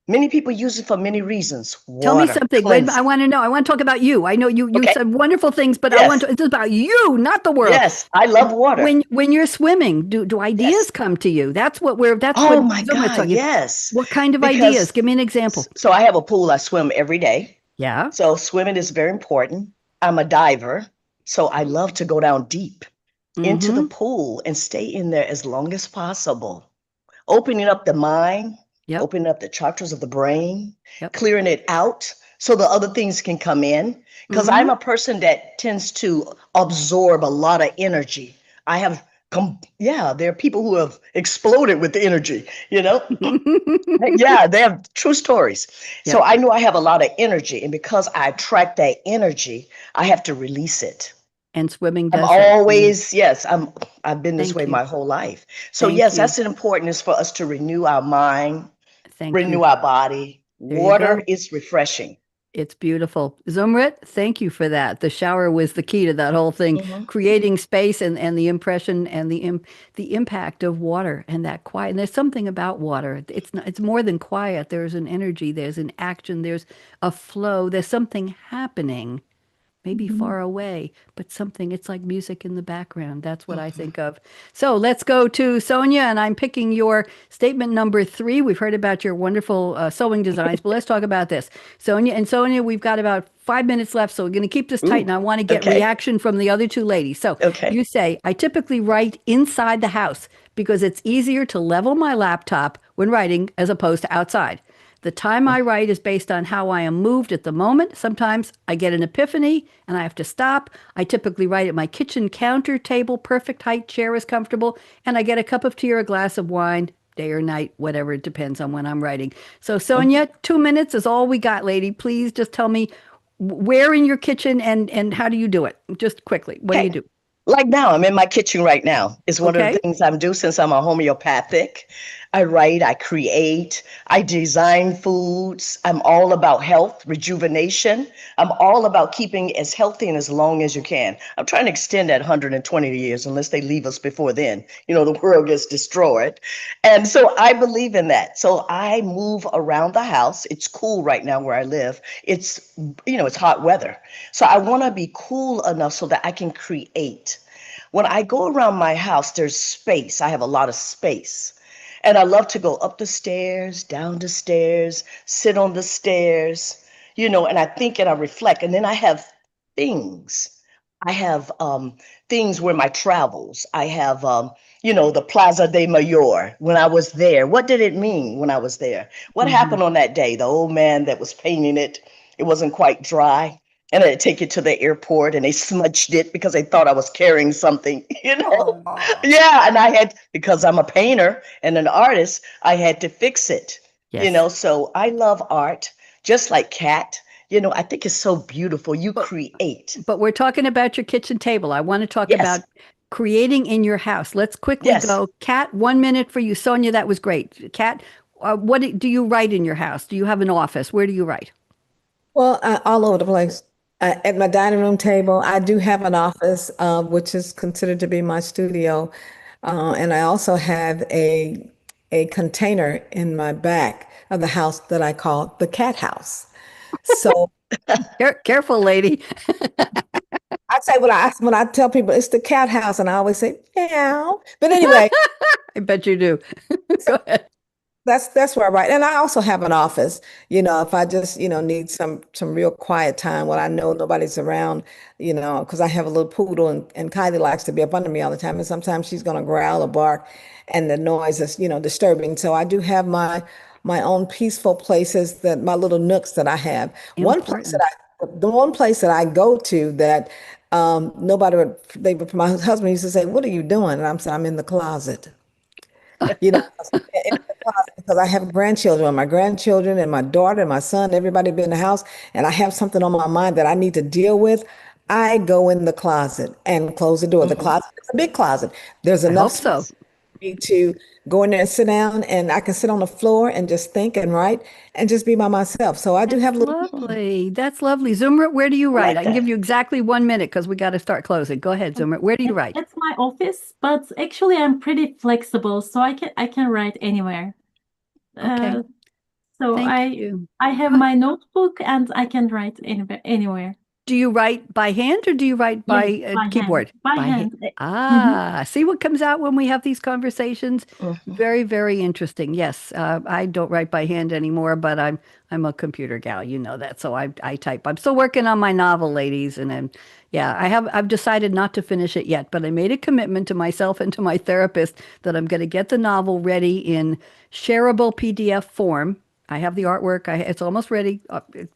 Many people use it for many reasons. tell me Water, something. Wait, I cleansing. want to know. I want to talk about you. I know you Okay. said wonderful things, but I want Yes. to. It's about you, not the world. Yes. I love water. When you're swimming, do Yes. ideas come to you? That's what Oh my Zumrut's God. talking. Yes. What kind of ideas? Because Give me an example. so I have a pool. I swim every day. Yeah. So swimming is very important. I'm a diver. So I love to go down deep into the Mm-hmm. pool and stay in there as long as possible, opening up the mind, Yep. opening up the chakras of the brain, Yep. clearing it out so the other things can come in. Because Mm-hmm. I'm a person that tends to absorb a lot of energy. I have yeah, there are people who have exploded with the energy. Yeah, they have true stories. So Yep. I know I have a lot of energy, and because I attract that energy, I have to release it. And swimming I'm does that for you. always, yes, I've been this way Thank you. my whole life. So Thank yes, you. that's an important is for us to renew our mind, Thank you. renew our body. There you Water go. is refreshing. It's beautiful. Zumrut, thank you for that. The shower was the key to that whole thing, Mhm. creating space and the impression and the impact of water and that quiet. And there's something about water. It's more than quiet. There's an energy, there's an action, there's a flow, there's something happening, maybe Mhm. far away, but something, it's like music in the background. That's what I Mhm. think of. So let's go to Sonja, and I'm picking your statement number 3. We've heard about your wonderful sewing designs, but let's talk about this. Sonja, we've got about 5 minutes left, so we're going to keep this tight, Ooh, and I want to get okay, reaction from the other two ladies. So okay. you say, I typically write inside the house because it's easier to level my laptop when writing as opposed to outside. The time I write is based on how I am moved at the moment. Sometimes I get an epiphany and I have to stop. I typically write at my kitchen counter table, perfect height, chair is comfortable, and I get a cup of tea or a glass of wine, day or night, whatever, it depends on when I'm writing. So, Sonja, 2 minutes is all we got, lady. Please just tell me where in your kitchen and how do you do it? Just quickly, what do you Okay. do? Like now, I'm in my kitchen right now. It's one of the Okay. things I'm doing since I'm a homeopathic. I write, I create, I design foods. I'm all about health, rejuvenation. I'm all about keeping as healthy and as long as you can. I'm trying to extend that 120 years unless they leave us before then. The world gets destroyed. And so I believe in that. So I move around the house. It's cool right now where I live. It's hot weather. So I want to be cool enough so that I can create. When I go around my house, there's space. I have a lot of space. And I love to go up the stairs, down the stairs, sit on the stairs, and I think and I reflect. And then I have things. I have things where my travels. I have, the Plaza de Mayor when I was there. What did it mean when I was there? What Hmm. happened on that day? The old man that was painting it, it wasn't quite dry. And I had to take it to the airport and they smudged it because they thought I was carrying something. Oh, Yeah. And because I'm a painter and an artist, I had to fix it. yes. So I love art, just like Kat. I think it's so beautiful. You create. But we're talking about your kitchen table. I want to talk Yes. about creating in your house. Let's quickly Yes. go. Kat, 1 minute for you. Sonja, that was great. Kat, what do you write in your house? Do you have an office? Where do you write? Well, all over the place. At my dining room table, I do have an office, which is considered to be my studio, and I also have a container in my back of the house that I call the cat house. So Careful, lady. I say when I tell people it's the cat house, and I always say meow. But anyway, I bet you do. Go ahead. that's where I write. And I also have an office, if I just, need some real quiet time when I know nobody's around, because I have a little poodle and Kylie likes to be up under me all the time. And sometimes she's gonna growl or bark and the noise is, disturbing. So I do have my own peaceful places, that my little nooks that I have. The one place that I go to that nobody my husband used to say, "What are you doing?" And I'm saying, "I'm in the closet." In the closet, because I have grandchildren, my grandchildren and my daughter and my son, everybody be in the house, and I have something on my mind that I need to deal with. I go in the closet and close the door. The closet is a big closet. There's I hope enough so. space for me to go in there and sit down, and I can sit on the floor and just think and write and just be by myself. So I do have That's little. lovely. That's lovely. Zumrut, where do you I write? like I can give that. you exactly 1 minute because we got to start closing. Go ahead, Zumrut. Where do you write? It's my office, but actually I'm pretty flexible, so I can write anywhere. Okay. So Thank you. I have my notebook and I can write anywhere. Do you write by hand or do you write by Yes, by hand. keyboard? By hand. hand. See what comes out when we have these conversations? Mhm. Very, very interesting. Yes, I don't write by hand anymore, but I'm a computer gal. You know that, so I type. I'm still working on my novel, ladies, and then I've decided not to finish it yet, but I made a commitment to myself and to my therapist that I'm going to get the novel ready in shareable PDF form. I have the artwork. It's almost ready.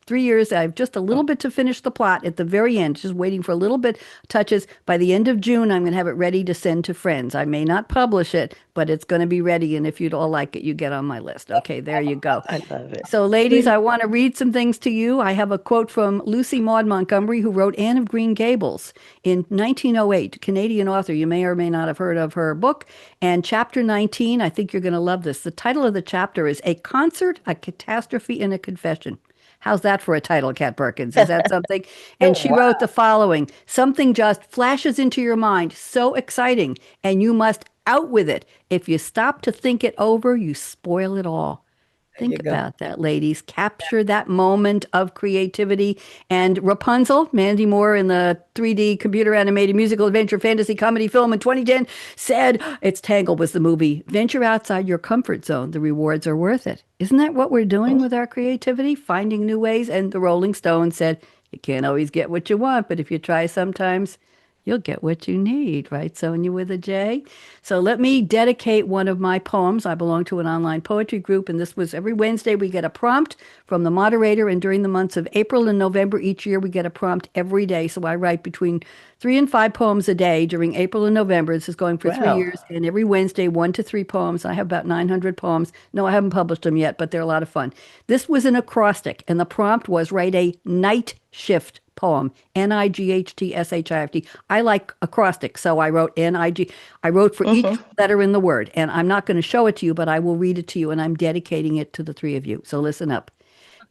3 years. I have just a little bit to finish the plot at the very end, just waiting for a little bit touches. By the end of June, I'm going to have it ready to send to friends. I may not publish it, but it's going to be ready. And if you'd all like it, you get on my list. Okay, there you go. I love it. So, ladies, I want to read some things to you. I have a quote from Lucy Maud Montgomery, who wrote Anne of Green Gables in 1908, Canadian author. You may or may not have heard of her book. And chapter 19, I think you're going to love this. The title of the chapter is A Concert, a Catastrophe, and a Confession. How's that for a title, Kat Perkins? Is that something? And she wrote the following: something just flashes into your mind, so exciting, and you must out with it. If you stop to think it over, you spoil it all. Think about that, ladies. Capture that moment of creativity. And Rapunzel, Mandy Moore in the 3D computer animated musical adventure fantasy comedy film in 2010 said, it's Tangled was the movie. Venture outside your comfort zone. The rewards are worth it. Isn't that what we're doing with our creativity? Finding new ways. And the Rolling Stones said, you can't always get what you want, but if you try sometimes, you'll get what you need, right? Sonja with a J. So let me dedicate one of my poems. I belong to an online poetry group, and this was every Wednesday we get a prompt from the moderator, and during the months of April and November each year we get a prompt every day. So I write between 3 and 5 poems a day during April and November. This is going for 3 years, and every Wednesday 1 to 3 poems. I have about 900 poems. No, I haven't published them yet, but they're a lot of fun. This was an acrostic, and the prompt was write a night shift poem, Nightshift. I like acrostic, so I wrote Nig. I wrote for each letter in the word, and I'm not going to show it to you, but I will read it to you, and I'm dedicating it to the 3 of you. So listen up.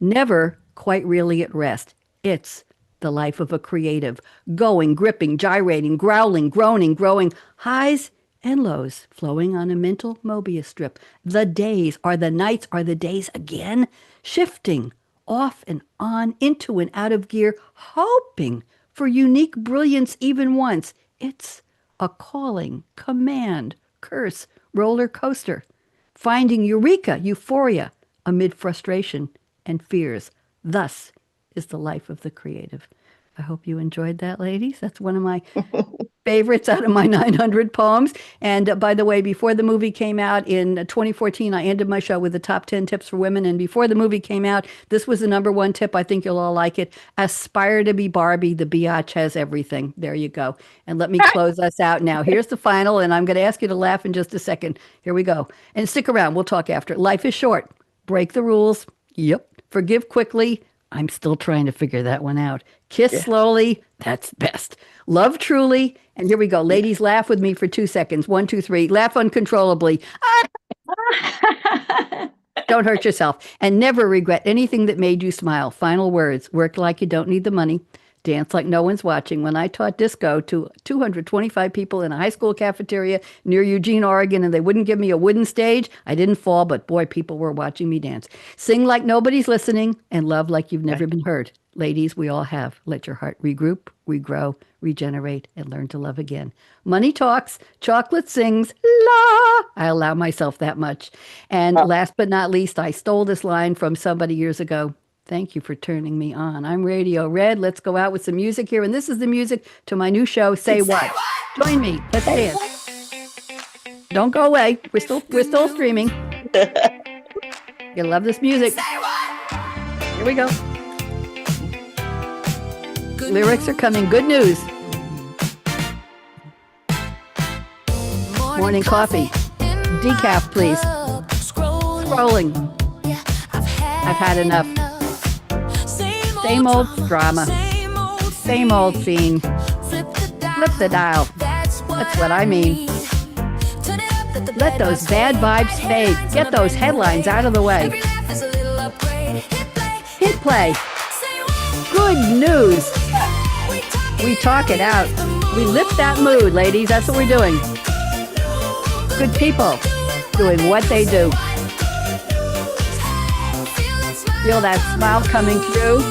Never quite really at rest. It's the life of a creative, going, gripping, gyrating, growling, groaning, growing, highs and lows flowing on a mental Mobius strip. The days are the nights are the days again, shifting off and on, into and out of gear, hoping for unique brilliance even once. It's a calling, command, curse, roller coaster, finding eureka, euphoria, amid frustration and fears. Thus is the life of the creative. I hope you enjoyed that, ladies. That's one of my favorites out of my 900 poems. And by the way, before the movie came out in 2014, I ended my show with the top 10 tips for women. And before the movie came out, this was the number 1 tip. I think you'll all like it. Aspire to be Barbie. The biatch has everything. There you go. And let me close us out now. Here's the final, and I'm going to ask you to laugh in just a second. Here we go. And stick around. We'll talk after. Life is short. Break the rules. Yep. Forgive quickly. I'm still trying to figure that one out. Kiss Yeah. slowly, that's best. Love truly, and here we go. Ladies, laugh with me for 2 seconds. 1, 2, 3. Laugh uncontrollably. Don't hurt yourself. And never regret anything that made you smile. Final words. Work like you don't need the money. Dance like no one's watching. When I taught disco to 225 people in a high school cafeteria near Eugene, Oregon, and they wouldn't give me a wooden stage, I didn't fall, but boy, people were watching me dance. Sing like nobody's listening and love like you've never been heard. Ladies, we all have. Let your heart regroup, regrow, regenerate, and learn to love again. Money talks, chocolate sings, la. I allow myself that much. And last but not least, I stole this line from somebody years ago. Thank you for turning me on. I'm Radio Red. Let's go out with some music here. And this is the music to my new show, Say What. Join me. Let's dance. Don't go away. We're still streaming. You love this music. Here we go. Lyrics are coming. Good news. Morning coffee. Decaf, please. Scrolling. I've had enough. Same old drama. Same old scene. Flip the dial. That's what I mean. Let those bad vibes fade. Get those headlines out of the way. Hit play. Good news. We talk it out. We lift that mood, ladies. That's what we're doing. Good people doing what they do. Feel that smile coming through.